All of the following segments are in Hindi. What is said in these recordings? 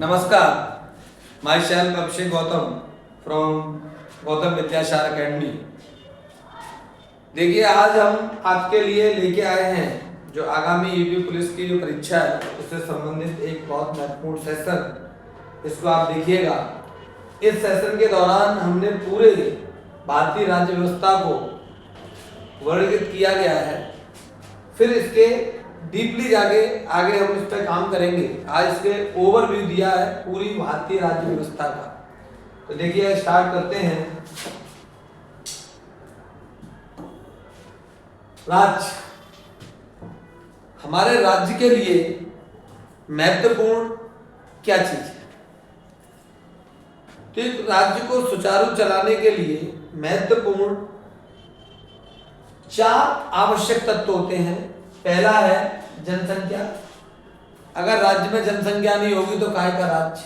नमस्कार, myself Abhishek Gautam from Gautam Vidyasar academy. देखिए, आज हम आपके लिए लेके आए हैं जो आगामी यूपी पुलिस की जो परीक्षा है उससे संबंधित एक बहुत महत्वपूर्ण सेशन। इसको आप देखिएगा। इस सेशन के दौरान हमने पूरे भारतीय राज्य व्यवस्था को वर्णित किया गया है, फिर इसके डीपली जाके आगे हम इस पर काम करेंगे। आज इसके ओवरव्यू दिया है पूरी भारतीय राज्य व्यवस्था का। तो देखिए, स्टार्ट करते हैं। राज्य हमारे राज्य के लिए महत्वपूर्ण क्या चीज है? तो एक राज्य को सुचारू चलाने के लिए महत्वपूर्ण 4 आवश्यक तत्व होते हैं। पहला है जनसंख्या। अगर राज्य में जनसंख्या नहीं होगी तो काहे का राज्य,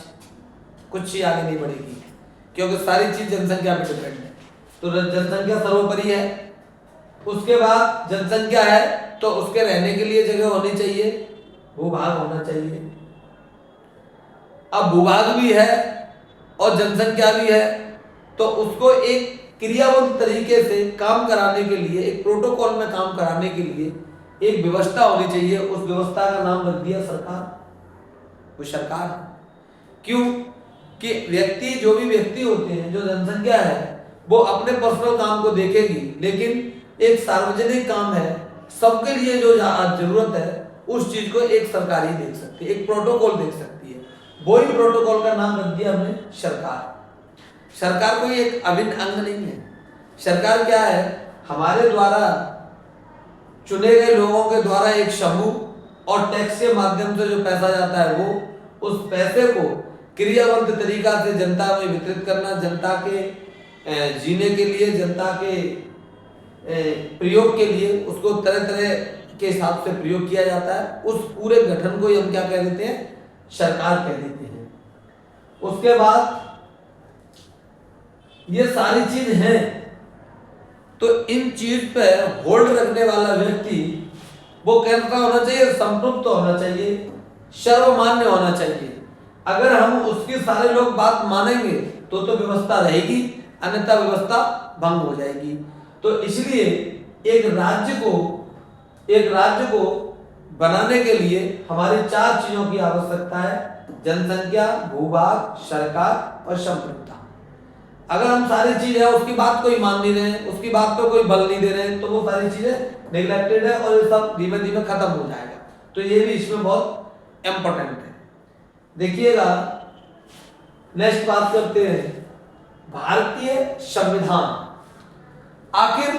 कुछ ही आगे नहीं बढ़ेगी, क्योंकि सारी चीज जनसंख्या पर डिपेंड है। तो जनसंख्या सर्वोपरि है। उसके बाद जनसंख्या है तो उसके रहने के लिए जगह होनी चाहिए, भूभाग होना चाहिए। अब भूभाग भी है और जनसंख्या भी है, तो उसको एक क्रियाबद्ध तरीके से काम कराने के लिए, एक प्रोटोकॉल में काम कराने के लिए एक व्यवस्था होनी चाहिए। उस व्यवस्था का नाम रख दिया सरकार। वो सरकार क्यों कि जो भी व्यक्ति होते हैं, जो जनसंख्या है, वो अपने पर्सनल काम को देखेगी, लेकिन एक सार्वजनिक काम है, सबके लिए जो जरूरत है उस चीज को एक सरकार ही देख सकती है, एक प्रोटोकॉल देख सकती है। वही प्रोटोकॉल का नाम रख दिया हमने सरकार। सरकार कोई एक अभिन्न अंग नहीं है। सरकार क्या है? हमारे द्वारा चुने गए लोगों के द्वारा एक समूह और टैक्स के माध्यम से जो पैसा जाता है वो उस पैसे को क्रियाबद्ध तरीका से जनता में वितरित करना, जनता के जीने के लिए, जनता के प्रयोग के लिए उसको तरह तरह के हिसाब से प्रयोग किया जाता है। उस पूरे गठन को हम क्या कह देते हैं? सरकार कह देते हैं। उसके बाद ये सारी चीज है, तो इन चीज पे होल्ड रखने वाला व्यक्ति वो कैसा होना चाहिए? संतुष्ट होना चाहिए, सर्वमान्य होना चाहिए। अगर हम उसकी सारे लोग बात मानेंगे तो व्यवस्था रहेगी, अन्यथा व्यवस्था भंग हो जाएगी। तो इसलिए एक राज्य को बनाने के लिए हमारी 4 चीजों की आवश्यकता है: जनसंख्या, भूभाग, सरकार और संप्रभुता। अगर हम सारी चीज है उसकी बात कोई मान नहीं रहे, उसकी बात पे कोई बल नहीं दे रहे, तो वो सारी चीजें नेग्लेक्टेड है और ये सब धीमे धीमे खत्म हो जाएगा। तो ये भी इसमें बहुत इंपॉर्टेंट है। देखिएगा, नेक्स्ट बात करते हैं भारतीय संविधान। आखिर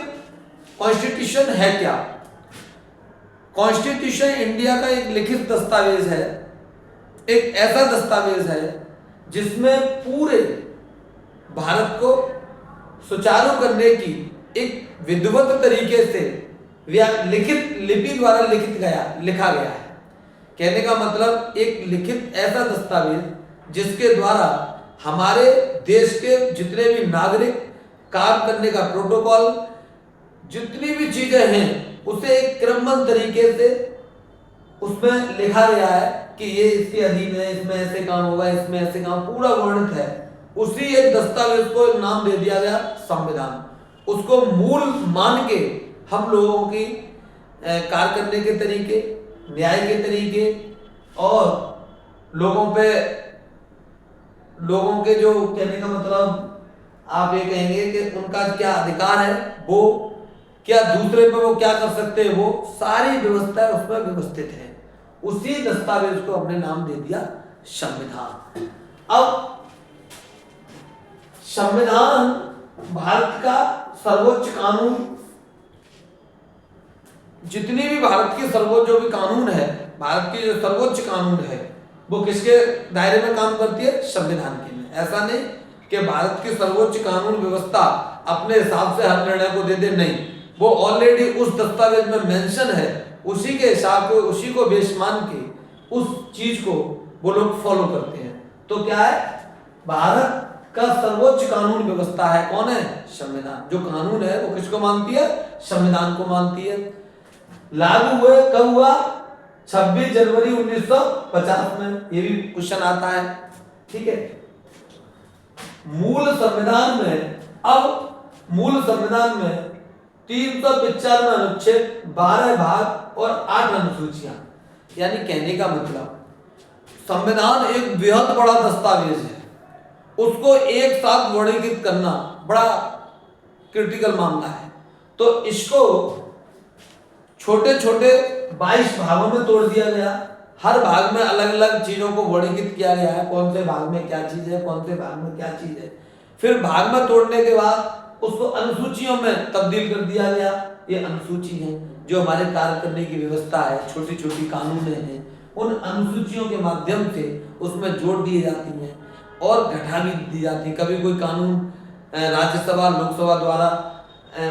कॉन्स्टिट्यूशन है क्या? कॉन्स्टिट्यूशन इंडिया का एक लिखित दस्तावेज है, एक ऐसा दस्तावेज है जिसमें पूरे भारत को सुचारू करने की एक विधिवत तरीके से लिखित लिपि द्वारा लिखा गया है। कहने का मतलब एक लिखित ऐसा दस्तावेज जिसके द्वारा हमारे देश के जितने भी नागरिक काम करने का प्रोटोकॉल, जितनी भी चीजें हैं, उसे एक क्रमबद्ध तरीके से उसमें लिखा गया है कि ये इसके अधीन है, इसमें ऐसे काम होगा, इसमें ऐसे काम, पूरा वर्णित है। उसी एक दस्तावेज को नाम दे दिया गया संविधान। उसको मूल मान के हम लोगों की कार्य करने के तरीके, न्याय के तरीके और लोगों के जो कहने का मतलब आप ये कहेंगे कि उनका क्या अधिकार है, वो क्या दूसरे पे वो क्या कर सकते हैं, वो सारी व्यवस्था उसमें व्यवस्थित है। उसी दस्तावेज को हमने नाम दे दिया संविधान। अब संविधान भारत का सर्वोच्च कानून, जितनी भी भारत की जो भी कानून है, भारत की जो सर्वोच्च कानून है, वो किसके दायरे में काम करती है? संविधान के में। ऐसा नहीं कि भारत की सर्वोच्च कानून व्यवस्था अपने हिसाब से हर निर्णय को दे दे, नहीं। वो ऑलरेडी उस दस्तावेज में मेंशन है, उसी के हिसाब को, उसी को बेस मान के उस चीज को वो लोग फॉलो करते हैं। तो क्या है? भारत का सर्वोच्च कानून व्यवस्था है कौन है? संविधान। जो कानून है वो किसको मानती है? संविधान को मानती है। लागू हुए कब हुआ? 26 जनवरी 1950 में, ये भी क्वेश्चन आता है। ठीक है, मूल संविधान में 395 अनुच्छेद, 12 भाग और 8 अनुसूचियां। यानी कहने का मतलब संविधान एक बेहद बड़ा दस्तावेज है, उसको एक साथ वर्गीकृत करना बड़ा क्रिटिकल मामला है। तो इसको छोटे छोटे 22 भागों में तोड़ दिया गया। हर भाग में अलग अलग चीजों को वर्गीकृत किया गया है, कौन से भाग में क्या चीज है, कौन से भाग में क्या चीज है। फिर भाग में तोड़ने के बाद उसको अनुसूचियों में तब्दील कर दिया गया। ये अनुसूची है जो हमारे कार्य करने की व्यवस्था है, छोटी छोटी कानून हैं, उन अनुसूचियों के माध्यम से उसमें जोड़ दिए जाती हैं और घटा भी दी जाती है। कभी कोई कानून राज्यसभा लोकसभा द्वारा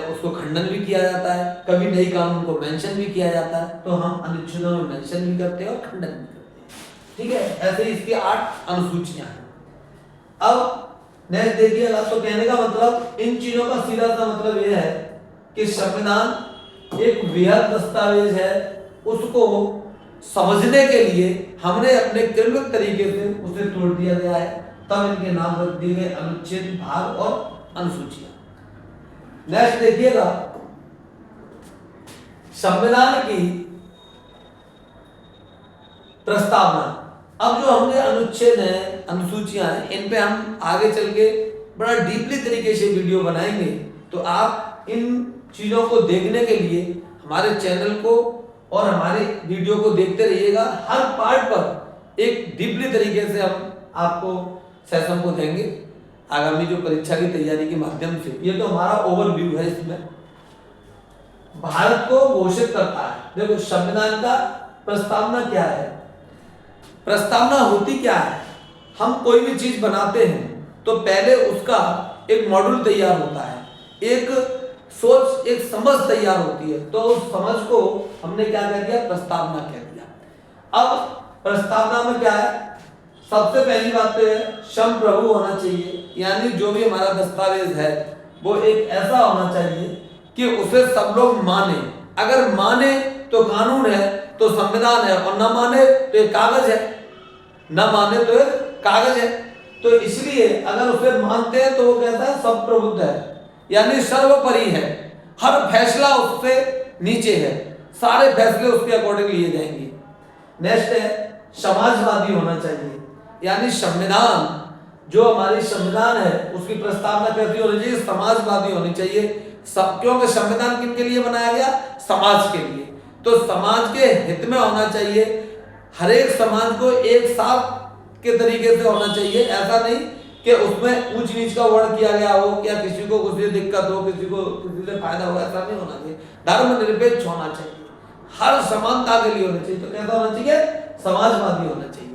उसको खंडन भी किया जाता है, कभी नई कानून को मेंशन भी किया जाता है। तो हम अनुच्छेदों में मेंशन भी करते हैं और खंडन भी करते हैं। ठीक है, ऐसे इसकी 8 अनुसूचियां हैं। अब नेक्स्ट देखिएगा, तो कहने का मतलब इन चीजों का सीधा सा मतलब यह है कि संविधान एक वृहद दस्तावेज है, उसको समझने के लिए हमने अपने क्रमिक तरीके से उसे तोड़ दिया गया है, तब इनके नाम रख दिए गए अनुच्छेद, भाग और अनुसूचियां। नेक्स्ट देखिएगा, संविधान की प्रस्तावना। अब जो हमने अनुच्छेद हैं, अनुसूचियां हैं, इन पे हम आगे चल के बड़ा डीपली तरीके से वीडियो बनाएंगे। तो आप इन चीजों को देखने के लिए हमारे चैनल को और हमारे वीडियो को देखते रहिएगा। हर पार्ट पर एक डीपली तरीके से हम आपको सेशन को देंगे आगामी जो परीक्षा की तैयारी के माध्यम से। ये तो हमारा ओवरव्यू है। इसमें भारत को घोषित करता है। देखो संविधान का प्रस्तावना क्या है, प्रस्तावना होती क्या है। हम कोई भी चीज बनाते हैं तो पहले उसका एक मॉड्यूल तैयार होता है, एक सोच, एक समझ तैयार होती है। तो उस समझ को हमने क्या कह दिया, प्रस्तावना कह दिया। अब प्रस्तावना में क्या है, सबसे पहली बात तो है संप्रभु होना चाहिए। यानी जो भी हमारा दस्तावेज है वो एक ऐसा होना चाहिए कि उसे सब लोग माने। अगर माने तो कानून है, तो संविधान है, और न माने तो एक कागज है, न माने तो एक कागज है। तो इसलिए अगर उसे मानते हैं तो वो कहता है सब प्रबुद्ध है, यानी सर्वोपरि है, हर फैसला उससे नीचे है, सारे फैसले उसके अकॉर्डिंग लिए जाएंगे। नेक्स्ट है समाजवादी होना चाहिए। यानी संविधान, जो हमारी संविधान है उसकी प्रस्तावना कैसी होनी चाहिए, समाजवादी होनी चाहिए। सब, क्योंकि संविधान किन के लिए बनाया गया, समाज के लिए। तो समाज के हित में होना चाहिए, हर एक समाज को एक साथ के तरीके से होना चाहिए। ऐसा नहीं कि उसमें ऊंच नीच का वर्ण किया गया हो, या किसी को कुछ दिक्कत हो, किसी को किसी से फायदा हो, ऐसा नहीं होना चाहिए। धर्मनिरपेक्ष होना चाहिए, हर समानता के लिए होना चाहिए। तो कैसा होना चाहिए, समाजवादी होना चाहिए,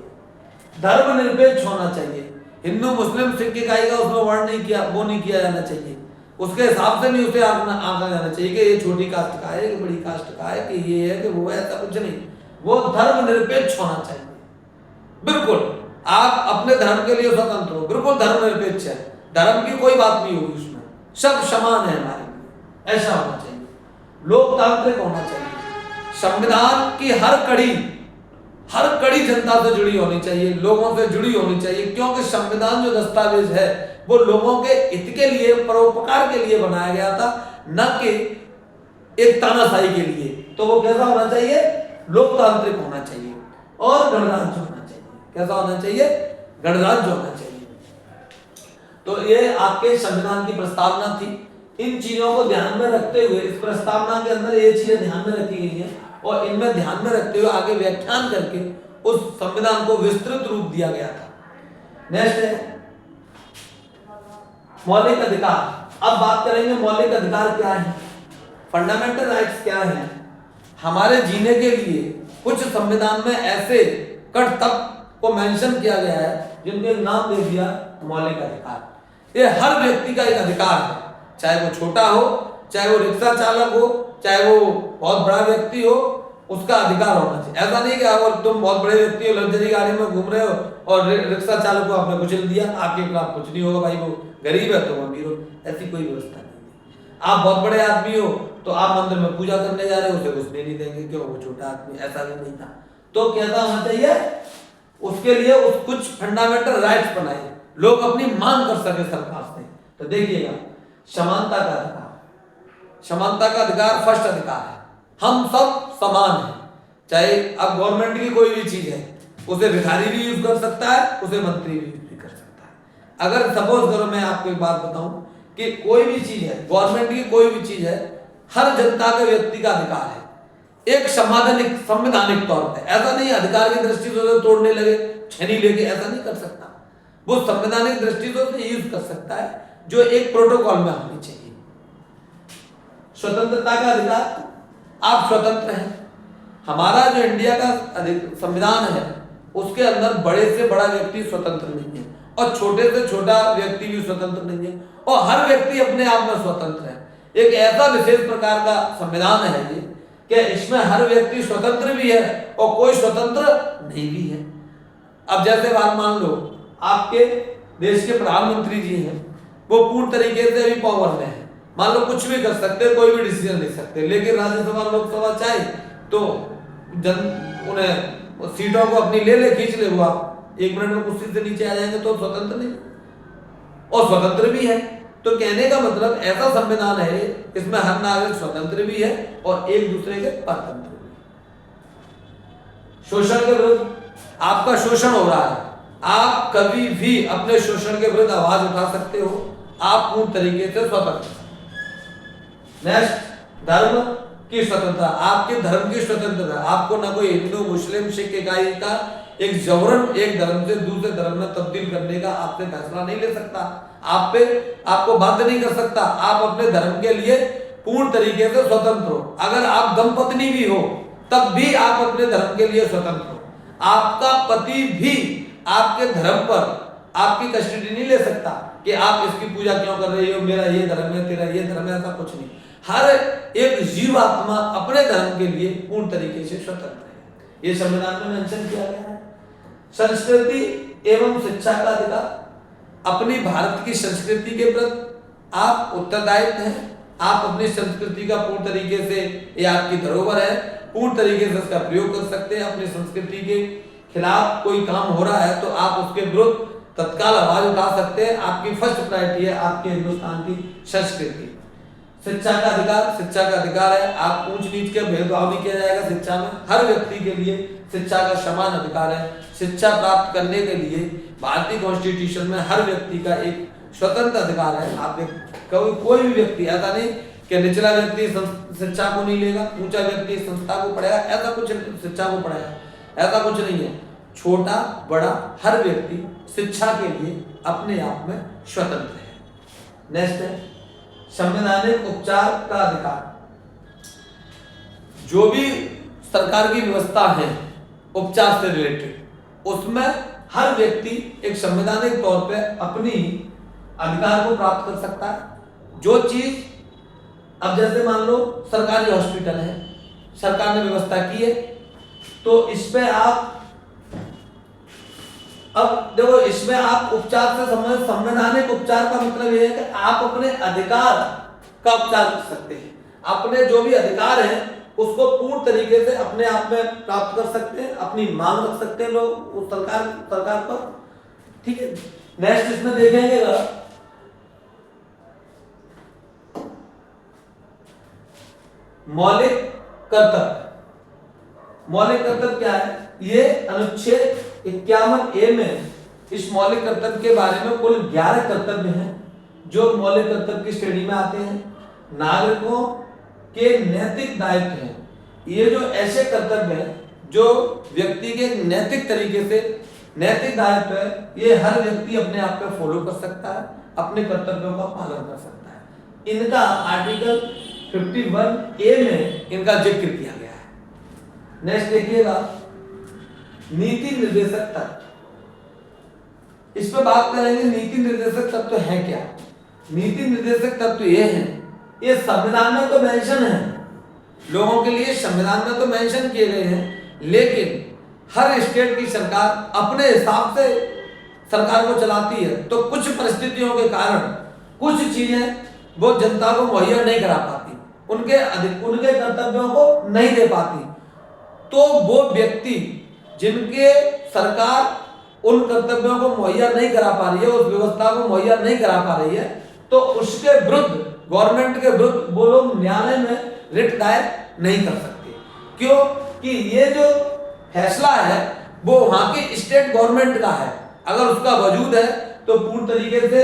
धर्मनिरपेक्ष होना चाहिए। हिंदू मुस्लिम सिख इसाई का उसमें वर्ण नहीं किया, वो नहीं किया जाना चाहिए। उसके हिसाब से नहीं उसे आंका जाना चाहिए कि ये छोटी कास्ट का है, कि बड़ी कास्ट का है, कि ये है, कि वो है, ऐसा कुछ नहीं। वो धर्मनिरपेक्ष होना चाहिए। बिल्कुल आप अपने धर्म के लिए स्वतंत्र हो, बिल्कुल धर्मनिरपेक्ष है, धर्म की कोई बात नहीं होगी उसमें, सब समान है हमारे लिए, ऐसा होना चाहिए। लोकतांत्रिक होना चाहिए। संविधान की हर कड़ी जनता से जुड़ी होनी चाहिए, लोगों से जुड़ी होनी चाहिए। क्योंकि संविधान जो दस्तावेज है वो लोगों के हित के लिए, परोपकार के लिए बनाया गया था, न कि एक तानाशाही के लिए। तो वो कैसा होना चाहिए, लोकतांत्रिक होना चाहिए और गणराज्य होना चाहिए। कैसा होना चाहिए, गणराज्य होना चाहिए। तो ये आपके संविधान की प्रस्तावना थी। इन चीजों को ध्यान में रखते हुए इस प्रस्तावना के अंदर ये चीजें ध्यान में रखी गई हैं, और इनमें ध्यान में रखते हुए आगे व्याख्यान करके उस संविधान को विस्तृत रूप दिया गया था। नेक्स्ट है मौलिक अधिकार। अब बात करेंगे मौलिक अधिकार क्या है, फंडामेंटल राइट्स क्या है। हमारे जीने के लिए कुछ संविधान में ऐसे कर्तव्य को मेंशन किया गया है जिनके नाम दे दिया मौलिक अधिकार। ये हर व्यक्ति का एक अधिकार है, चाहे वो छोटा हो, चाहे वो रिक्शा चालक हो, चाहे वो बहुत बड़ा व्यक्ति हो, उसका अधिकार होना चाहिए। ऐसा नहीं कि अगर तुम बहुत बड़े व्यक्ति हो, लग्जरी गाड़ी में घूम रहे हो और रिक्शा चालक को आपने कुचल दिया, आपके खिलाफ कुछ नहीं होगा, भाई वो गरीब है तो वो अमीर हो, ऐसी कोई व्यवस्था नहीं। आप बहुत बड़े आदमी हो तो आप मंदिर में पूजा करने जा रहे हो, उसे घुसने नहीं देंगे, क्यों, वो छोटा आदमी, ऐसा भी नहीं था। तो कैसा होना चाहिए, उसके लिए उस कुछ फंडामेंटल राइट्स बनाए, लोग अपनी मांग कर सके सरकार से। तो देखिएगा, समानता का अधिकार, समानता का अधिकार फर्स्ट अधिकार है, हम सब समान हैं। चाहे अब गवर्नमेंट की कोई भी चीज है, उसे भिखारी भी यूज कर सकता है, उसे मंत्री भी यूज कर सकता है। अगर सपोज करो मैं आपको एक बात बताऊं कि कोई भी चीज है, गवर्नमेंट की कोई भी चीज है, हर जनता के व्यक्ति का अधिकार है, एक संवैधानिक तौर पे। ऐसा नहीं अधिकार की दृष्टि से तोड़ने लगे, छेनी लेके, ऐसा नहीं कर सकता। वो संवैधानिक दृष्टि से यूज कर सकता है, जो एक प्रोटोकॉल में होनी चाहिए। स्वतंत्रता का अधिकार, आप स्वतंत्र हैं। हमारा जो इंडिया का संविधान है, उसके अंदर बड़े से बड़ा व्यक्ति स्वतंत्र नहीं है और छोटे से छोटा व्यक्ति भी स्वतंत्र नहीं है, और हर व्यक्ति अपने आप में स्वतंत्र है। एक ऐसा विशेष प्रकार का संविधान है ये कि इसमें हर व्यक्ति स्वतंत्र भी है और कोई स्वतंत्र नहीं भी है। अब जैसे बात मान लो, आपके देश के प्रधानमंत्री जी हैं, वो पूर्ण तरीके से भी पावर में है, मान लो कुछ भी कर सकते, कोई भी डिसीजन ले सकते, लेकिन राज्यसभा लोकसभा चाहे तो उन्हें सीटों को अपनी ले खींच ले, वो आप 1 मिनट में कुर्सी से नीचे आ जाएंगे, तो स्वतंत्र नहीं और स्वतंत्र भी है। तो कहने का मतलब ऐसा संविधान है, इसमें हर नागरिक स्वतंत्र भी है और एक दूसरे के परतंत्र भी। शोषण के विरुद्ध, आपका शोषण हो रहा है, आप कभी भी अपने शोषण के विरुद्ध आवाज उठा सकते हो, आप पूर्ण तरीके से स्वतंत्र। नेक्स्ट, धर्म की स्वतंत्रता, आपके धर्म की स्वतंत्रता, आपको ना कोई हिंदू मुस्लिम सिख इकाई का एक जबरन एक धर्म से दूसरे धर्म में तब्दील करने का आपसे फैसला नहीं ले सकता, आपको बाध्य नहीं कर सकता। आप अपने धर्म के लिए पूर्ण तरीके से स्वतंत्र हो। अगर आप दंपत्नी भी हो तब भी आप अपने धर्म के लिए स्वतंत्र हो। आपका पति भी आपके धर्म पर आपकी कस्टडी नहीं ले सकता कि आप इसकी पूजा क्यों कर रही हो, मेरा ये धर्म है, तेरा ये धर्म है, ऐसा कुछ नहीं। हर एक जीवात्मा अपने धर्म के लिए पूर्ण तरीके से स्वतंत्र है। ये संविधान में मेंशन किया गया है। संस्कृति एवं शिक्षा का अधिकार, अपनी भारत की संस्कृति के प्रति आप उत्तरदायित्व हैं। आप अपनी संस्कृति का पूर्ण तरीके से, ये आपकी धरोहर है, पूर्ण तरीके से इसका प्रयोग कर सकते हैं। अपनी संस्कृति के खिलाफ कोई काम हो रहा है तो आप उसके विरुद्ध तत्काल आवाज उठा सकते हैं। आपकी फर्स्ट प्रायोरिटी है आपके हिंदुस्तान की संस्कृति। शिक्षा का अधिकार, शिक्षा का अधिकार है, आप ऊंच नीच के भेदभाव नहीं किया जाएगा शिक्षा में। हर व्यक्ति के लिए शिक्षा का समान अधिकार है। शिक्षा प्राप्त करने के लिए भारतीय कॉन्स्टिट्यूशन में हर व्यक्ति का एक स्वतंत्र अधिकार है। आप कोई भी व्यक्ति, ऐसा नहीं कि निचला व्यक्ति शिक्षा को नहीं लेगा, ऊंचा व्यक्ति संस्था को पढ़ेगा, ऐसा कुछ शिक्षा को पढ़ेगा, ऐसा कुछ नहीं है। छोटा बड़ा हर व्यक्ति शिक्षा के लिए अपने आप में स्वतंत्र है। नेक्स्ट है संवैधानिक उपचार का अधिकार। जो भी सरकार की व्यवस्था है उपचार से रिलेटेड, उसमें हर व्यक्ति एक संवैधानिक तौर पे अपनी अधिकार को प्राप्त कर सकता है। जो चीज, अब जैसे मान लो सरकारी हॉस्पिटल है, सरकार ने व्यवस्था की है, तो इसमें आप, अब देखो इसमें आप उपचार से संबंधित, संवैधानिक उपचार का मतलब यह है कि आप अपने अधिकार का उपचार कर सकते हैं। अपने जो भी अधिकार हैं उसको पूर्ण तरीके से अपने आप में प्राप्त कर सकते हैं, अपनी मांग रख सकते हैं लोग उस सरकार पर। ठीक है, नेक्स्ट इसमें देखेंगे मौलिक कर्तव्य। मौलिक कर्तव्य क्या है? ये अनुच्छेद 51A में इस मौलिक कर्तव्य के बारे में कुल 11 कर्तव्य हैं जो मौलिक कर्तव्य की श्रेणी में आते हैं। नागरिकों के नैतिक दायित्व हैं। ये जो ऐसे कर्तव्य हैं जो व्यक्ति के नैतिक तरीके से नैतिक दायित्व है, ये हर व्यक्ति अपने आप में फॉलो कर सकता है, अपने कर्तव्यों का पालन कर सकता है। इनका आर्टिकल 51A में इनका जिक्र किया गया है। नेक्स्ट देखिएगा नीति निर्देशक तत्व। इस पर बात करेंगे नीति निर्देशक तत्व है क्या। नीति निर्देशक तत्व ये है, ये संविधान में तो मेंशन है, लोगों के लिए संविधान में तो मेंशन किए गए हैं, लेकिन हर स्टेट की सरकार अपने हिसाब से सरकार को चलाती है, तो कुछ परिस्थितियों के कारण कुछ चीजें वो जनता को मुहैया नहीं करा पाती, उनके कर्तव्यों को नहीं दे पाती, तो वो व्यक्ति जिनके सरकार उन कर्तव्यों को मुहैया नहीं करा पा रही है, उस व्यवस्था को मुहैया नहीं करा पा रही है, तो उसके विरुद्ध, गवर्नमेंट के विरुद्ध वो लोग न्यायालय में रिट दायर नहीं कर सकते। क्यों? कि ये जो फैसला है वो वहां की स्टेट गवर्नमेंट का है। अगर उसका वजूद है तो पूर्ण तरीके से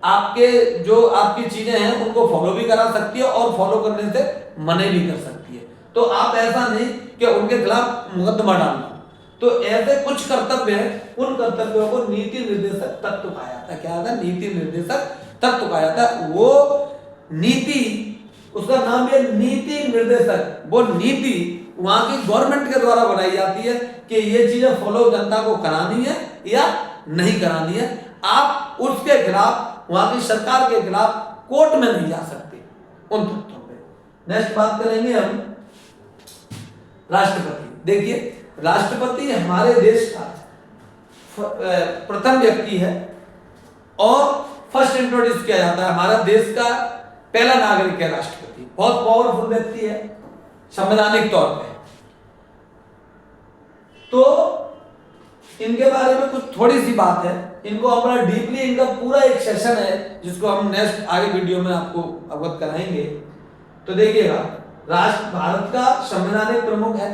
आपके जो आपकी चीजें हैं उनको फॉलो भी करा सकती है और फॉलो करने से मना भी कर सकती है। तो आप ऐसा नहीं कि उनके खिलाफ मुकदमा डालना। तो ऐसे कुछ कर्तव्य हैं, उन कर्तव्यों को नीति निर्देशक तत्व कहा जाता है। क्या आता है? नीति निर्देशक तत्व कहा जाता है। वो नीति, उसका नाम है नीति निर्देशक। वो नीति वहां की गवर्नमेंट के द्वारा बनाई जाती है कि ये चीजें फॉलो जनता को करानी है या नहीं करानी है। आप उसके खिलाफ, वहां की सरकार के खिलाफ कोर्ट में नहीं जा सकते उन तथ्यों पे। नेक्स्ट बात करेंगे हम राष्ट्रपति। देखिए, राष्ट्रपति हमारे देश का प्रथम व्यक्ति है और फर्स्ट इंट्रोड्यूस किया जाता है। हमारा देश का पहला नागरिक है राष्ट्रपति। बहुत पावरफुल व्यक्ति है संवैधानिक तौर पे। तो इनके बारे में कुछ थोड़ी सी बात है, इनको हमारा डीपली, इनका पूरा एक सेशन है जिसको हम नेक्स्ट आगे वीडियो में आपको अवगत कराएंगे। तो देखिएगा, भारत का संवैधानिक प्रमुख है,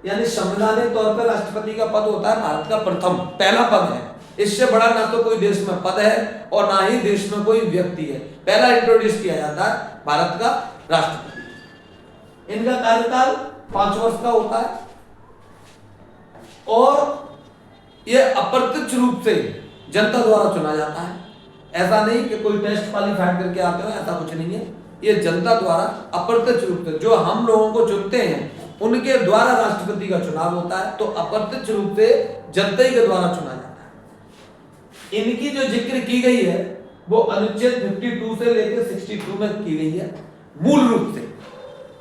यानी संवैधानिक तौर पर राष्ट्रपति का पद होता है भारत का प्रथम, पहला पद है। इससे बड़ा ना तो कोई देश में पद है और ना ही देश में कोई व्यक्ति है। पहला इंट्रोड्यूस किया जाता है भारत का राष्ट्रपति। इनका कार्यकाल 5 वर्ष का होता है और यह अप्रत्यक्ष रूप से जनता द्वारा चुना जाता है। ऐसा नहीं कि कोई टेस्ट क्वालिफाइड करके आते हो, ऐसा कुछ नहीं है। ये जनता द्वारा अप्रत्यक्ष रूप से, जो हम लोगों को चुनते हैं उनके द्वारा राष्ट्रपति का चुनाव होता है। तो अप्रत्यक्ष रूप से जनता ही के द्वारा चुना जाता है। इनकी जो जिक्र की गई है वो अनुच्छेद 52 से लेकर 62 में की गई है। मूल रूप से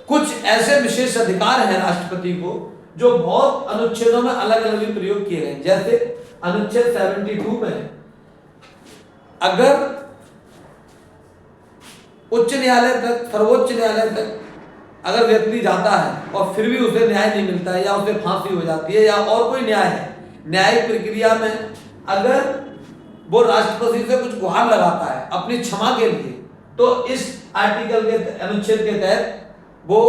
कुछ ऐसे विशेष अधिकार हैं राष्ट्रपति को जो बहुत अनुच्छेदों में अलग अलग भी प्रयोग किए गए। जैसे अनुच्छेद 72 में अगर उच्च न्यायालय तक, सर्वोच्च न्यायालय तक अगर व्यक्ति जाता है और फिर भी उसे न्याय नहीं मिलता है या उसे फांसी हो जाती है या और कोई न्याय है, न्यायिक प्रक्रिया में अगर वो राष्ट्रपति से कुछ गुहार लगाता है अपनी क्षमा के लिए, तो इस आर्टिकल के अनुच्छेद के तहत वो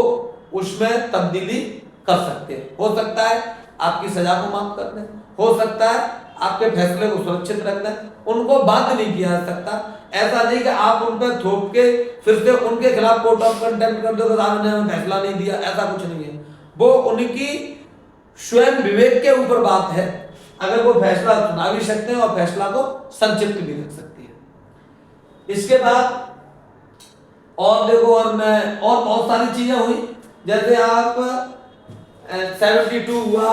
उसमें तब्दीली कर सकते हैं। हो सकता है आपकी सजा को माफ कर दें, हो सकता है आपके फैसले को सुरक्षित रख दें, उनको बाध्य नहीं किया जा सकता। ऐसा नहीं कि आप उन पर थोप के फिर से उनके खिलाफ कोर्ट ऑफ कंटेम्प्ट कर दो, आपने हमें फैसला नहीं दिया, ऐसा कुछ नहीं है। वो उनकी स्वयं विवेक के ऊपर बात है। अगर वो फैसला सुना भी सकते हैं और फैसला को संक्षिप्त भी रख सकती है। इसके बाद और देखो, और बहुत सारी चीजें हुई। जैसे आप 72 हुआ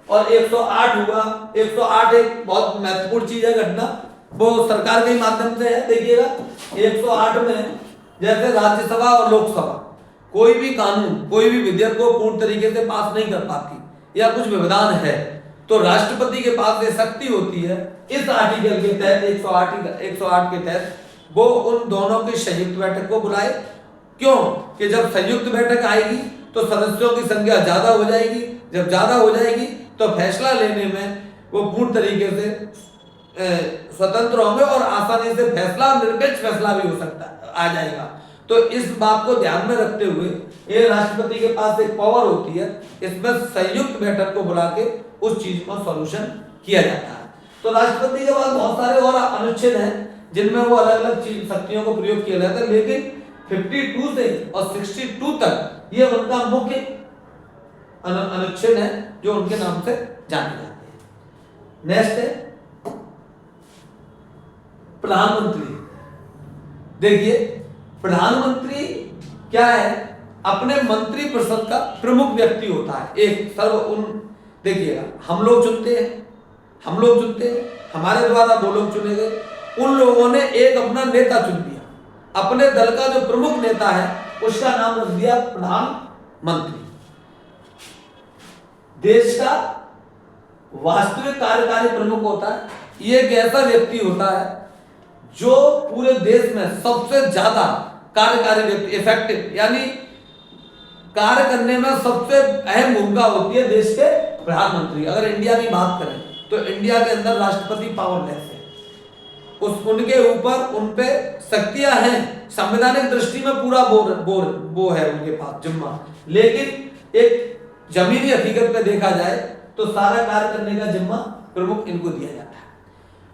और 108 हुआ। 108 एक बहुत महत्वपूर्ण चीज है, घटना, वो सरकार के माध्यम से है। देखिएगा 108 में जैसे राज्यसभा और लोकसभा कोई भी कानून, कोई भी विधेयक को पूर्ण तरीके से पास नहीं कर पाती या कुछ व्यवधान है, तो राष्ट्रपति के पास ये शक्ति होती है इस आर्टिकल के तहत, 108 के तहत, वो उन दोनों की संयुक्त बैठक को बुलाए। क्यों? कि जब संयुक्त बैठक आएगी तो सदस्यों की संख्या ज्यादा हो जाएगी। जब ज्यादा हो जाएगी तो फैसला लेने में वो पूर्ण तरीके से स्वतंत्र होंगे और आसानी से फैसला, निरपेक्ष फैसला भी हो सकता आ जाएगा। तो इस बात को ध्यान में रखते हुए ये राष्ट्रपति के पास एक पावर होती है, इसमें संयुक्त बैठक को बुला के उस चीज को सॉल्यूशन किया जाता है। तो राष्ट्रपति के पास बहुत सारे और अनुच्छेद हैं जिनमें वो अलग अलग चीज शक्तियों को प्रयोग किया जाता है, लेकिन 52 से और 62 तक ये उनका मुख्य अनुच्छेद है जो उनके नाम से जाने जाते हैं। नेक्स्ट है प्रधानमंत्री। देखिए, प्रधानमंत्री क्या है? अपने मंत्री परिषद का प्रमुख व्यक्ति होता है। एक देखिएगा, हम लोग चुनते हैं, हमारे द्वारा वो लोग चुने गए। उन लोगों ने एक अपना नेता चुन लिया, अपने दल का जो प्रमुख नेता है उसका नाम रख दिया प्रधानमंत्री। देश का वास्तविक कार्यकारी प्रमुख होता है। ये एक ऐसा व्यक्ति होता है जो पूरे देश में सबसे ज्यादा कार्यकारी व्यक्ति, इफेक्टिव यानी कार्य करने में सबसे अहम भूमिका होती है देश के प्रधानमंत्री। अगर इंडिया की बात करें तो इंडिया के अंदर राष्ट्रपति पावरलेस है, उनके ऊपर उन पे शक्तियां हैं, संवैधानिक दृष्टि में पूरा वो है उनके पास जिम्मा, लेकिन एक जमीनी हकीकत पे देखा जाए तो सारा कार्य करने का जिम्मा प्रमुख इनको दिया जाता है।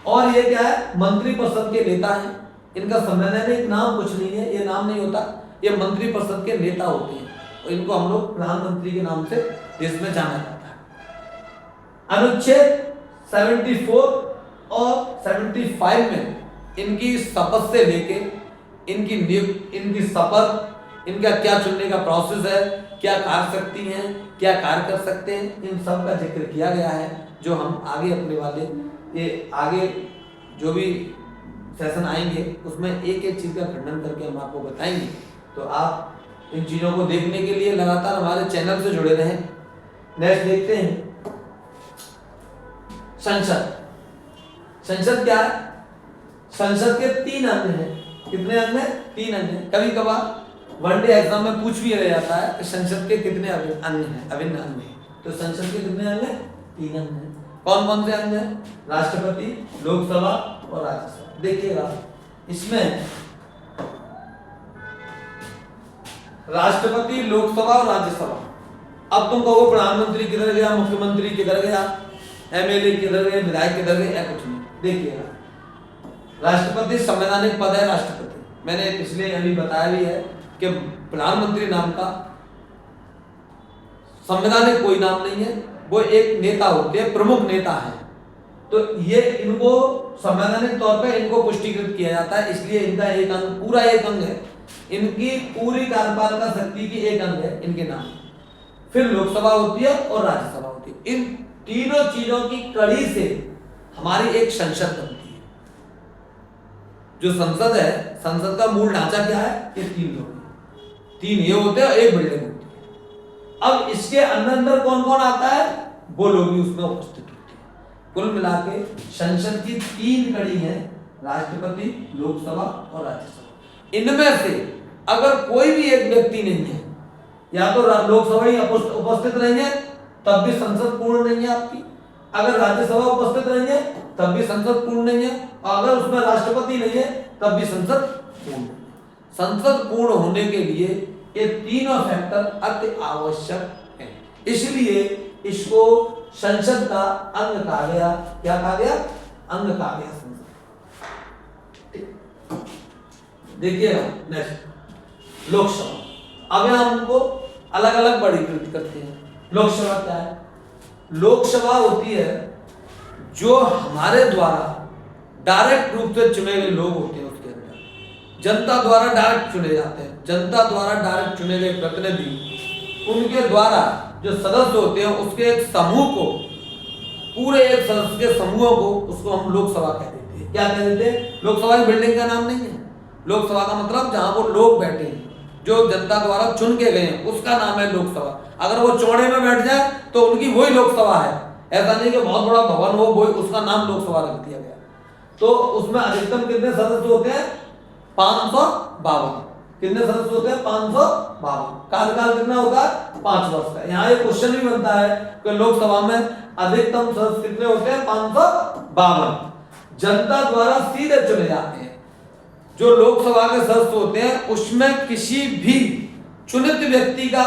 और ये क्या है, मंत्री परिषद के नेता हैं, इनका संवैधानिक नाम कुछ नहीं है, ये नाम नहीं होता, ये मंत्री परिषद के नेता होते हैं और इनको हम लोग प्रधानमंत्री के नाम से देश में जाना जाता है। अनुच्छेद 74 और 75 में इनकी शपथ से लेके इनकी शपथ, इनका क्या चुनने का प्रोसेस है, क्या कार्य सकती हैं, क्या कार्य कर सकते हैं, इन सब का जिक्र किया गया है, जो हम आगे अपने वाले ये आगे जो भी सेशन आएंगे उसमें एक एक चीज का खंडन करके हम आपको बताएंगे। तो आप इन चीजों को देखने के लिए लगातार हमारे चैनल से जुड़े रहें। नेक्स्ट देखते हैं संसद। संसद क्या है? संसद के 3 अंग हैं। कितने अंग हैं? 3 अंग हैं। कभी कभार वनडे एग्जाम में पूछ भी रह जाता है कि संसद के कितने अंग हैं, अभिन्न अंग हैं। तो संसद के कितने अंग हैं? 3 अंग हैं। कौन कौन से अंग हैं? राष्ट्रपति, लोकसभा और राज्यसभा। देखिएगा इसमें राष्ट्रपति, लोकसभा और राज्यसभा। अब तुम कहो प्रधानमंत्री किधर गया, मुख्यमंत्री किधर गया, एमएलए किधर गए, विधायक किधर गए, कुछ नहीं। देखिएगा राष्ट्रपति संवैधानिक पद है, राष्ट्रपति। मैंने पिछले अभी बताया भी है कि प्रधानमंत्री नाम का संवैधानिक कोई नाम नहीं है, वो एक नेता होते हैं, प्रमुख नेता है। तो ये इनको संवैधानिक तौर पे इनको पुष्टिकृत किया जाता है, इसलिए इनका एक अंग, पूरा एक अंग है, इनकी पूरी कार्यपालिका शक्ति की एक अंग है इनके नाम। फिर लोकसभा होती है और राज्यसभा होती है। इन तीनों चीजों की कड़ी से हमारी एक संसद बनती है। जो संसद है, संसद का मूल ढांचा क्या है? ये 3 लोग हैं, 3 ये होते हैं, एक बिल्डिंग होती है। अब इसके अंदर कौन कौन आता है, वो लोग भी उसमें उपस्थित होते हैं। कुल मिला के संसद की 3 कड़ी हैं, राष्ट्रपति, लोकसभा और राज्यसभा। इनमें से अगर कोई भी एक व्यक्ति नहीं है, या तो लोकसभा ही उपस्थित नहीं है तब भी संसद पूर्ण नहीं है आपकी, अगर राज्यसभा उपस्थित नहीं है तब भी संसद पूर्ण नहीं है, और अगर उसमें राष्ट्रपति नहीं है तब भी संसद पूर्ण नहीं है। संसद पूर्ण होने के लिए ये तीनों फैक्टर अति आवश्यक है, इसलिए इसको संसद का अंग कहा गया। क्या कहा गया? अंग कहा गया संसद। देखिएगा नेक्स्ट लोकसभा। अब हम उनको अलग अलग वर्गीकृत करते हैं। लोकसभा क्या है? लोकसभा होती है जो हमारे द्वारा डायरेक्ट रूप से चुने गए लोग होते हैं, उसके अंदर जनता द्वारा डायरेक्ट चुने जाते हैं। जनता द्वारा डायरेक्ट चुने गए प्रतिनिधि, उनके द्वारा जो सदस्य होते हैं उसके एक समूह को, पूरे एक सदस्य के समूह को, उसको हम लोकसभा कह देते हैं। क्या कह देते हैं? लोकसभा की बिल्डिंग का नाम नहीं है। लोकसभा का मतलब जहां वो लोग बैठे हैं, जो जनता द्वारा चुन के गए हैं, उसका नाम है लोकसभा। अगर वो चौड़े में बैठ जाए तो उनकी वही लोकसभा है, ऐसा नहीं कि बहुत बड़ा भवन हो, वो उसका नाम लोकसभा रख दिया गया। तो उसमें अधिकतम कितने सदस्य होते हैं? 552। कितने सदस्य होते हैं? 552। कार्यकाल कितना होगा? 5 वर्ष का। यहाँ एक क्वेश्चन भी बनता है कि लोकसभा में अधिकतम सदस्य कितने होते हैं? 552। जनता द्वारा सीधे चुने जाते हैं। जो लोकसभा के सदस्य होते हैं उसमें किसी भी चुनित व्यक्ति का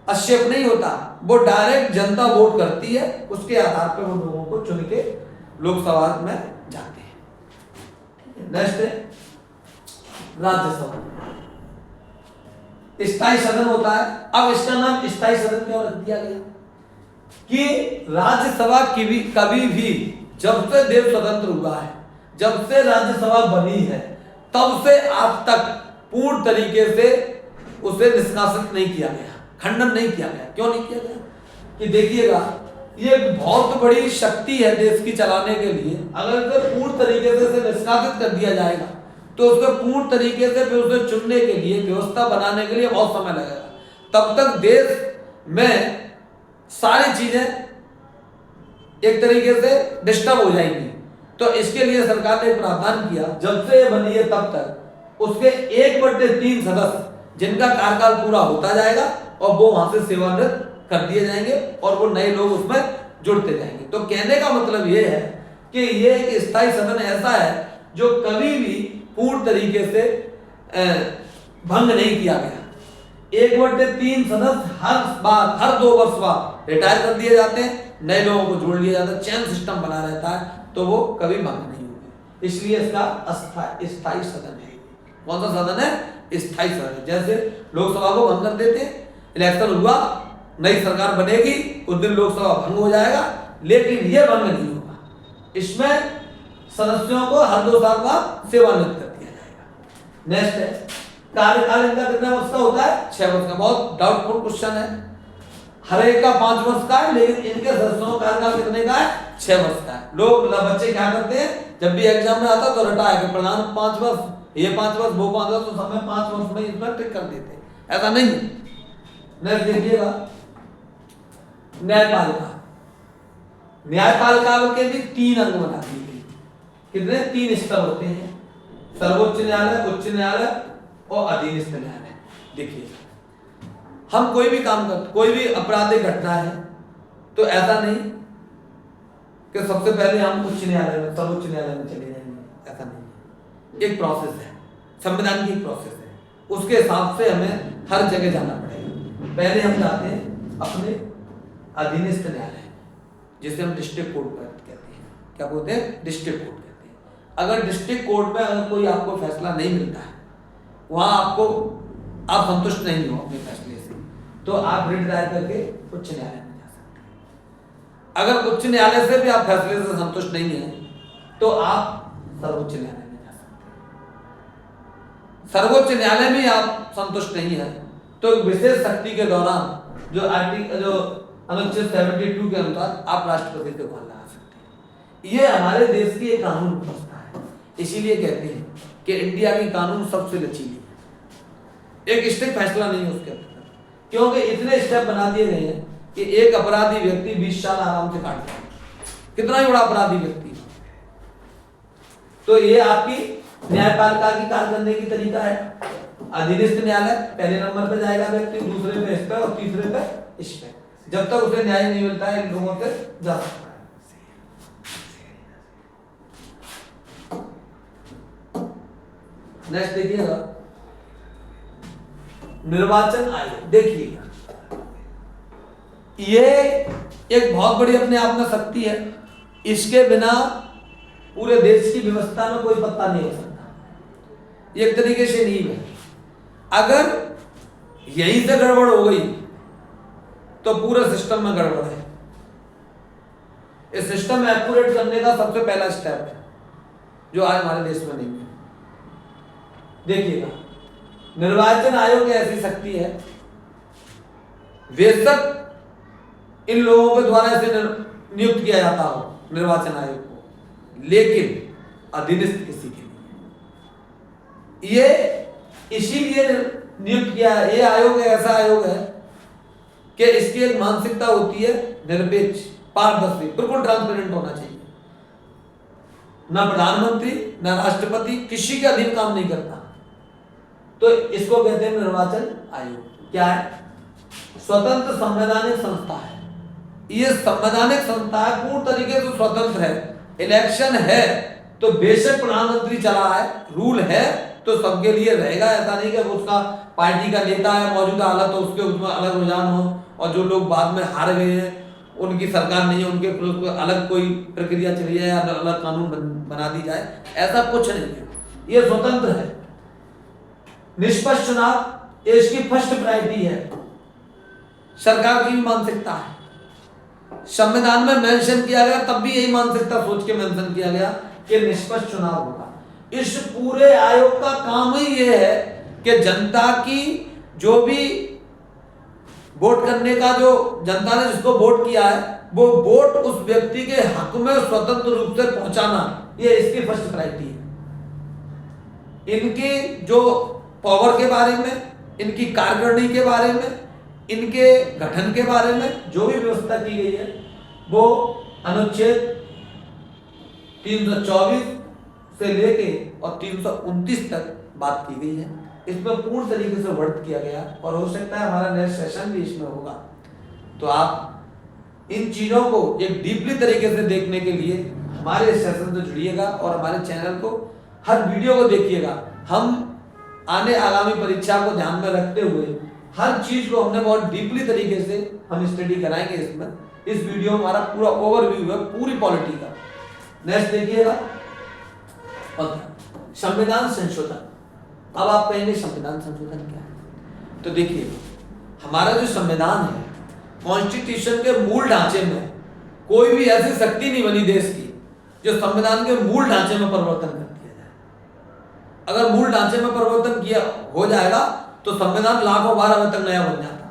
हस्तक्षेप नहीं होता, वो डायरेक्ट जनता वोट करती है, उसके आधार पर वो लोगों को चुन के लोकसभा में जाते हैं। नेक्स्ट है राज्यसभा। स्थायी सदन होता है। अब इसका नाम स्थायी सदन क्यों रख दिया गया? कि राज्यसभा कभी भी जब से देश स्वतंत्र हुआ है, जब से राज्यसभा बनी है, तब से आज तक पूर्ण तरीके से उसे निष्कासित नहीं किया गया, खंडन नहीं किया गया। क्यों नहीं किया गया? कि देखिएगा ये बहुत बड़ी शक्ति है देश की चलाने के लिए। अगर इसे पूर्ण तरीके से इसे निष्कासित कर दिया जाएगा तो उसको पूर्ण तरीके से फिर उसे चुनने के लिए, व्यवस्था बनाने के लिए बहुत समय लगेगा। तब तक देश में सारी चीजें एक तरीके से डिस्टर्ब हो जाएंगी। तो इसके लिए सरकार ने प्रावधान किया, जब से ये बनी है तब तक उसके 1/3 सदस्य जिनका कार्यकाल पूरा होता जाएगा और वो वहां से सेवानिवृत्त कर दिए जाएंगे और वो नए लोग उसमें जुड़ते जाएंगे। तो कहने का मतलब ये है कि ये एक स्थायी सदन ऐसा है जो कभी भी पूर्ण तरीके से भंग नहीं किया गया। 1/3 सदस्य हर 2 वर्ष बाद रिटायर कर दिए जाते हैं, नए लोगों को जोड़ लिया जाता है, चैन सिस्टम बना रहता है, तो वो कभी भंग नहीं होगा। इसलिए इसका स्थायी सदन है। कौन सा सदन है? स्थायी सदन। जैसे लोकसभा को भंग कर देते हैं, इलेक्शन हुआ, नई सरकार बनेगी, उस दिन लोकसभा भंग हो जाएगा, लेकिन ये भंग नहीं होगा। इसमें सदस्यों को हर 2 साल बाद सेवानिवृत्त कर दिया जाएगा। नेक्स्ट है कार्यकाल इनका कितना वर्ष का होता है? 6 वर्ष का। बहुत डाउटफुल क्वेश्चन है। हर एक का 5 वर्ष का है, लेकिन इनके सदस्यों का कार्यकाल कितने का है? 6 वर्ष का है। लोग बच्चे क्या करते हैं, जब भी एग्जाम में आता तो रटा है कि प्रधान 5 वर्ष, ये 5 वर्ष, वो 5 वर्ष, तो सब में 5 वर्ष में इसमें टिक कर देते हैं। ऐसा नहीं है। नेक्स्ट देखिएगा न्यायपालिका। न्यायपालिका के भी 3 अंग बना दिए गए। कितने? 3 स्तर होते हैं, सर्वोच्च न्यायालय, उच्च न्यायालय और अधीनस्थ न्यायालय। देखिए हम कोई भी काम करते, कोई भी आपराधिक घटना है तो ऐसा नहीं कि सबसे पहले हम उच्च न्यायालय में, सर्वोच्च न्यायालय में चले जाएंगे, ऐसा नहीं। एक प्रोसेस है, संविधान की एक प्रोसेस है, उसके हिसाब से हमें हर जगह जाना पड़ेगा। पहले हम जाते हैं अपने अधीनस्थ न्यायालय, जिसे हम डिस्ट्रिक्ट कोर्ट कहते हैं। क्या बोलते हैं? डिस्ट्रिक्ट कोर्ट कहते हैं। अगर डिस्ट्रिक्ट कोर्ट में अगर कोई आपको फैसला नहीं मिलता है, वहां आप संतुष्ट नहीं हो अपने फैसले से, तो आप रिट दायर करके उच्च न्यायालय में जा सकते हैं। अगर उच्च न्यायालय से भी आप फैसले से संतुष्ट नहीं है तो आप सर्वोच्च न्यायालय में जा सकते हैं। सर्वोच्च न्यायालय में आप संतुष्ट नहीं है तो विशेष शक्ति के दौरान जो अनुच्छेद 72 के अनुसार आप राष्ट्रपति से गुहार लगा सकते हैं। ये हमारे देश की एक कानून व्यवस्था है। इसीलिए कहते हैं कि इंडिया की कानून सबसे लचीली है, एक स्टेप फैसला नहीं है उसके अंदर, क्योंकि इतने स्टेप बना दिए गए हैं कि एक अपराधी व्यक्ति 20 साल आराम से काट पाए। कितना ही बड़ा अपराधी व्यक्ति। तो ये आपकी न्यायपालिका की कार्य करने की तरीका है। अधीनस्थ न्यायालय पहले नंबर पे जाएगा व्यक्ति, दूसरे पे इस पे और तीसरे पे इस पे। जब तक उसे न्याय नहीं मिलता है इन लोगों से जा सकता है। नेक्स्ट देखिएगा निर्वाचन आयोग। देखिएगा ये एक बहुत बड़ी अपने आप में शक्ति है। इसके बिना पूरे देश की व्यवस्था में कोई पत्ता नहीं हो सकता। ये एक तरीके से नींव है। अगर यहीं से गड़बड़ हो गई तो पूरे सिस्टम में गड़बड़ है। इस सिस्टम में एक्यूरेट करने का सबसे पहला स्टेप है जो आज हमारे देश में नहीं है। देखिएगा निर्वाचन आयोग ऐसी शक्ति है, बेशक इन लोगों के द्वारा इसे नियुक्त किया जाता हो निर्वाचन आयोग को, लेकिन अधीनस्थ किसी के नहीं। ये इसीलिए नियुक्त किया है। ये आयोग ऐसा आयोग है कि इसकी एक मानसिकता होती है निरपेक्ष, पारदर्शी, बिल्कुल ट्रांसपेरेंट होना चाहिए। ना प्रधानमंत्री ना राष्ट्रपति किसी के अधीन काम नहीं करता। तो इसको कहते हैं निर्वाचन आयोग। क्या है? स्वतंत्र संवैधानिक संस्था है। ये संवैधानिक संस्था है, पूर्ण तरीके से स्वतंत्र है। इलेक्शन है तो बेशक प्रधानमंत्री चला है, रूल है तो सबके लिए रहेगा। ऐसा नहीं कि उसका पार्टी का नेता है, मौजूदा हालत तो उसके उसमें अलग रुझान हो, और जो लोग बाद में हार गए हैं उनकी सरकार नहीं है, उनके अलग कोई प्रक्रिया चली जाए या अलग कानून बना दी जाए, ऐसा कुछ नहीं है। ये स्वतंत्र है। निष्पक्ष चुनाव ये इसकी फर्स्ट प्रायोरिटी है। सरकार की भी मानसिकता है। संविधान में मेंशन किया गया, तब भी यही मानसिकता सोच के मेंशन किया गया कि निष्पक्ष चुनाव होगा। इस पूरे आयोग का काम ही यह है कि जनता की जो भी वोट करने का, जो जनता ने जिसको वोट किया है, वो वोट उस व्यक्ति के हक में स्वतंत्र रूप से पहुंचाना, ये इसकी फर्स्ट प्रायोरिटी है। इनकी जो पावर के बारे में, इनकी कार्यकारिणी के बारे में, इनके गठन के बारे में जो भी व्यवस्था की गई है वो अनुच्छेद 324 से लेके और 329 तक बात की गई है। इसमें पूर्ण तरीके से वर्णित किया गया और हो सकता है हमारा नेक्स्ट सेशन भी इसमें होगा। तो आप इन चीजों को एक डीपली तरीके से देखने के लिए हमारे सेशन से जुड़िएगा और हमारे चैनल को हर वीडियो को देखिएगा। हम आने आगामी परीक्षा को ध्यान में रखते हुए हर चीज को हमने बहुत डीपली तरीके से हम स्टडी कराएंगे। इसमें इस वीडियो में हमारा पूरा ओवरव्यू है पूरी पॉलिटी का। नेक्स्ट देखिएगा संविधान संशोधन। अब आप कहेंगे संविधान संशोधन क्या है? तो देखिए हमारा जो संविधान है, कॉन्स्टिट्यूशन के मूल ढांचे में कोई भी ऐसी शक्ति नहीं बनी देश की जो संविधान के मूल ढांचे में परिवर्तन कर दिया जाए। अगर मूल ढांचे में परिवर्तन किया हो जाएगा तो संविधान लाखों बार अभी तक नया बन जाता।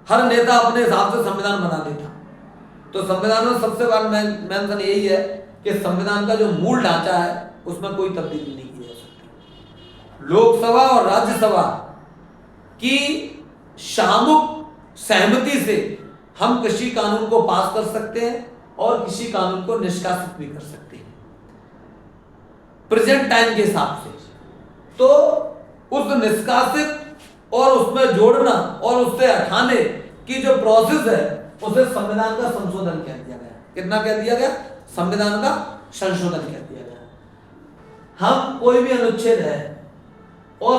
हर नेता अपने हिसाब से संविधान बना देता। तो संविधान में सबसे बड़ा मेंशन यही है कि संविधान का जो मूल ढांचा है उसमें कोई तब्दीली नहीं की जा सकती। लोकसभा और राज्यसभा की सामूहिक सहमति से हम किसी कानून को पास कर सकते हैं और किसी कानून को निष्कासित भी कर सकते हैं प्रेजेंट टाइम के हिसाब से। तो उस निष्कासित और उसमें जोड़ना और उससे हटाने की जो प्रोसेस है उसे संविधान का संशोधन कह दिया गया। कितना कह दिया गया? संविधान का संशोधन कह दिया गया। हम कोई भी अनुच्छेद है और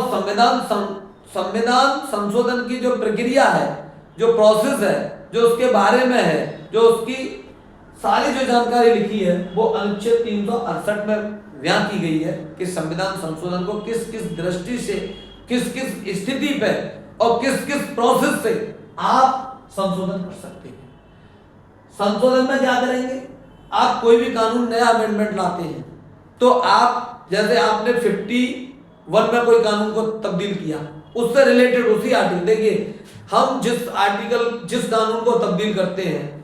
संविधान संशोधन की जो प्रक्रिया है, जो प्रोसेस है, जो उसके बारे में है, जो उसकी सारी जो जानकारी लिखी है वो अनुच्छेद 368 में बयां की गई है कि संविधान संशोधन को किस किस दृष्टि से, किस किस स्थिति पे और किस किस प्रोसेस से आप संशोधन कर सकते हैं। संशोधन में क्या करेंगे? आप कोई भी कानून नया अमेंडमेंट लाते हैं तो आप जैसे आपने 51 में कोई कानून को तब्दील किया, उससे रिलेटेड उसी आर्टिकल, देखिए हम जिस कानून को तब्दील करते हैं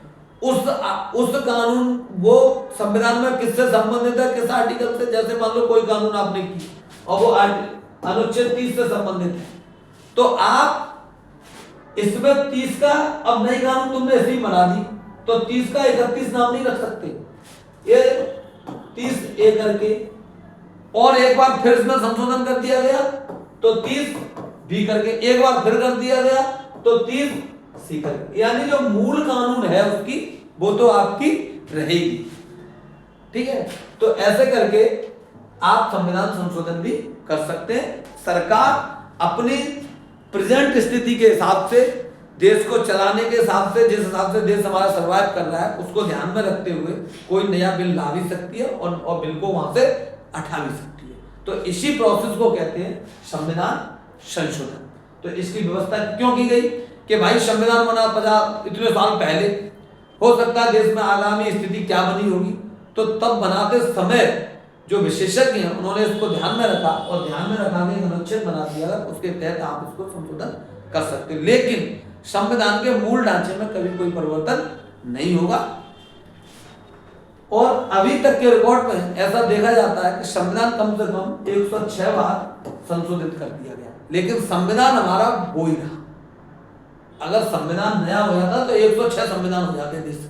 उस कानून वो संविधान में किससे संबंधित है, किस आर्टिकल से। जैसे मान लो कोई कानून आपने किया और वो अनुच्छेद 30 से संबंधित है तो आप इसमें 30 का, अब नई कानून तुमने ऐसे ही बना दी तो 30 का 31 नाम नहीं रख सकते, ये 30 ए करके और एक बार फिर इसमें संशोधन कर दिया गया तो 30 बी करके, एक बार फिर कर दिया गया तो 30 सी करके, यानी जो मूल कानून है उसकी वो तो आपकी रहेगी। ठीक है, तो ऐसे करके आप संविधान संशोधन भी कर सकते हैं। सरकार अपनी प्रेजेंट स्थिति के हिसाब से, देश को चलाने के हिसाब से, जिस हिसाब से देश हमारा सर्वाइव कर रहा है उसको ध्यान में रखते हुए कोई नया बिल ला भी सकती है और बिल को वहां से हटा भी सकती है। तो इसी प्रोसेस को कहते हैं संविधान संशोधन। तो इसकी व्यवस्था क्यों की गई कि भाई संविधान बना 50 इतने साल पहले, हो सकता है देश में आगामी स्थिति क्या बनी होगी, तो तब बनाते समय जो विशेषज्ञ हैं उन्होंने इसको ध्यान में रखा और ध्यान में रखा के अनुच्छेद बना दिया, उसके तहत आप इसको संशोधन कर सकते हो। लेकिन संविधान के मूल ढांचे में कभी कोई परिवर्तन नहीं होगा। और अभी तक के रिकॉर्ड में ऐसा देखा जाता है कि संविधान कम से कम 106 बार संशोधित कर दिया गया, लेकिन संविधान हमारा वो ही रहा। अगर संविधान नया हो जाता तो 106 संविधान हो जाते देश।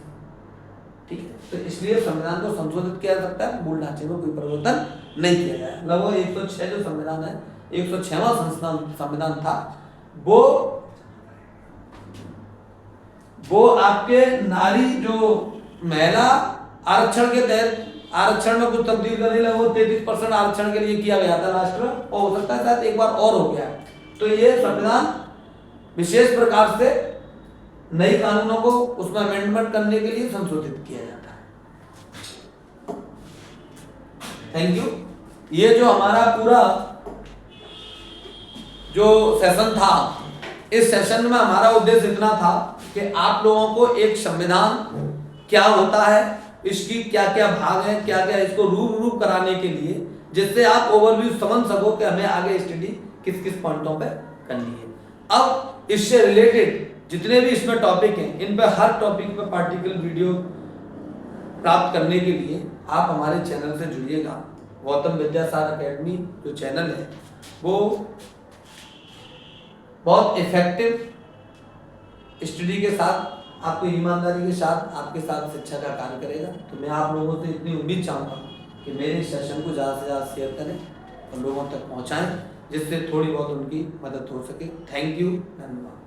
ठीक है, तो इसलिए संविधान को संशोधित किया जा सकता है, मूल ढांचे में कोई परिवर्तन नहीं किया जाए। लगभग 106 जो संविधान है, 106वां संविधान था, वो आपके नारी जो महिला आरक्षण के तहत आरक्षण में कुछ तब्दील करने लगे, वो 33% आरक्षण के लिए किया गया था लास्ट में, और हो सकता है शायद एक बार और हो गया है। तो ये संविधान विशेष प्रकार से नई कानूनों को उसमें अमेंडमेंट करने के लिए संशोधित किया जाता है। Thank you. ये जो हमारा पूरा जो सेशन था, इस सेशन में हमारा उद्देश्य इतना था कि आप लोगों को एक संविधान क्या होता है, इसकी क्या क्या भाग है, क्या क्या इसको रूप कराने के लिए, जिससे आप ओवरव्यू समझ सको कि हमें आगे स्टडी किस किस पॉइंटों पे करनी है। अब इससे रिलेटेड जितने भी इसमें टॉपिक हैं, इन पे हर टॉपिक पे पार्टिकुलर वीडियो प्राप्त करने के लिए आप हमारे चैनल से जुड़िएगा। गौतम विद्यासागर एकेडमी जो चैनल है वो बहुत इफेक्टिव स्टडी के साथ, आपको ईमानदारी के साथ, आपके साथ शिक्षा का कार्य करेगा। तो मैं आप लोगों से इतनी उम्मीद चाहूँगा कि मेरे सेशन को ज़्यादा से ज़्यादा शेयर करें और लोगों तक पहुँचाएँ, जिससे थोड़ी बहुत उनकी मदद हो सके। थैंक यू, धन्यवाद।